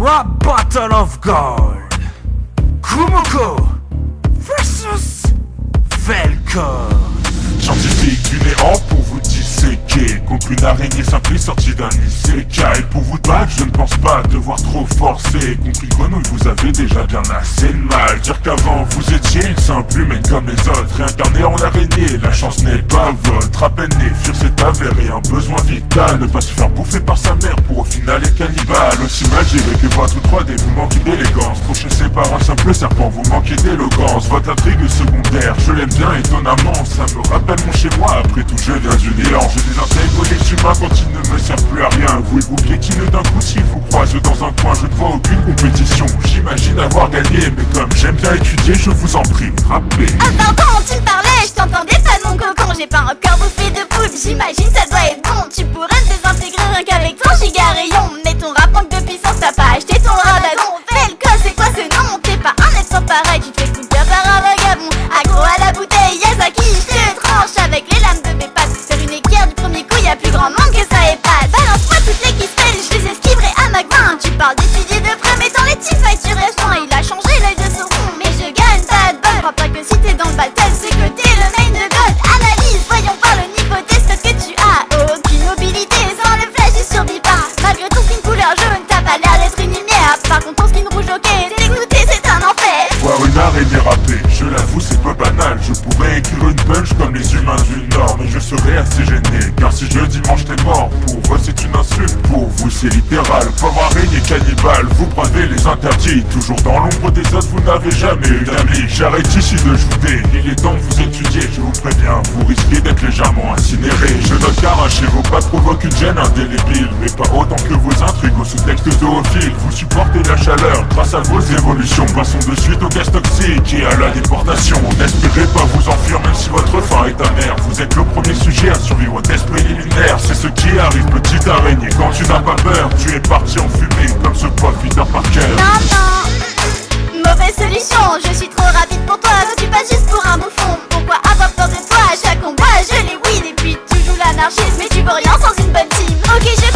Rap Battle of Gold. Kumoko versus Vel'Koz. Scientifique du néant pour vous disséquer contre une araignée simple sortie d'un isekai. Pour vous battre, je ne pense pas devoir trop forcer. Contre une grenouille, vous avez déjà bien assez de mal. Dire qu'avant vous étiez une simple humaine comme les autres, réincarné en araignée, la chance n'est pas votre. À peine né, fuir s'est avéré un besoin vital. Ne pas se faire bouffer par sa mère pour au final être cannibale. Aussi mal géré que votre 3D, vous manquez d'élégance. Pour chasser par un simple serpent, vous manquez d'éloquence. Votre intrigue secondaire, je l'aime bien étonnamment. Ça me rappelle mon chez moi, après tout je viens du néant. Je désintègre les humains quand ils ne me servent plus à rien. Vous et vous piétinez d'un coup si vous croisez dans un coin. Je ne vois aucune compétition, j'imagine avoir gagné. Mais comme j'aime bien étudier, je vous en prie, rappelez. Attends, quand tu parlais, je t'entendais pas de mon cocon. J'ai pas un cœur bouffé de poulpe, j'imagine ça doit être bon. Tu pourrais me désintégrer rien qu'avec ton giga rayon. Mais ton rap manque de puissance, t'as pas acheté ton radadon. Vel'Koz, c'est quoi ce nom? T'es pas un être sans pareil, tu te fais couper par un vagabond. Accro à la bouteille, Yazaki, je te tranche avec les lames de mes pattes. Faire une équerre du premier coup, y'a plus grand monde que ça épasse. Balance-moi toutes les kistelles, je les esquiverai à ma main. Tu parles d'étudier de près, mais dans les teamfights tu restes loin. Il a changé l'œil de son fond, mais je gagne pas de bol. Crois pas que si t'es dans le battle, c'est que t'es le main de God. Analyse, voyons voir le niveau des stats que tu as. Aucune mobilité, sans le flash, tu survis pas. Malgré ton skin couleur jaune, t'as pas l'air d'être une lumière. Par contre ton skin rouge, ok, t'écouter c'est un enfer. Voir une araignée rapper, je l'avoue c'est peu banal. Je pourrais écrire une punch comme les humains du Nord, mais je serais assez gêné, car si je dis mange t'es mort, pour eux c'est une insulte, pour vous c'est littéral. Pauvre araignée cannibale, vous bravez les interdits. Toujours dans l'ombre des autres, vous n'avez jamais eu d'amis. J'arrête ici de jouer, il est temps que vous étudiez. Je vous préviens, vous risquez d'être légèrement incinéré. Je note qu'arracher vos pattes provoque une gêne indélébile, mais pas autant que vos intrigues au sous-texte zoophile. Vous supportez la chaleur grâce à vos évolutions. Passons de suite au gaz toxique et à la déportation. N'espérez pas vous enfuir même si votre fin est amère. Vous êtes le premier sujet à survivre au test préliminaire. C'est ce qui arrive, petite araignée, quand tu n'as pas peur. Tu es parti en fumée comme ce pauvre Peter Parker. Non, mauvaise solution, je suis trop rapide pour toi. Toi tu passes juste pour un bouffon. Pourquoi avoir peur de toi? À chaque combat je les win. Et puis tu joues l'anarchiste, mais tu veux rien sans une bonne team. Ok, je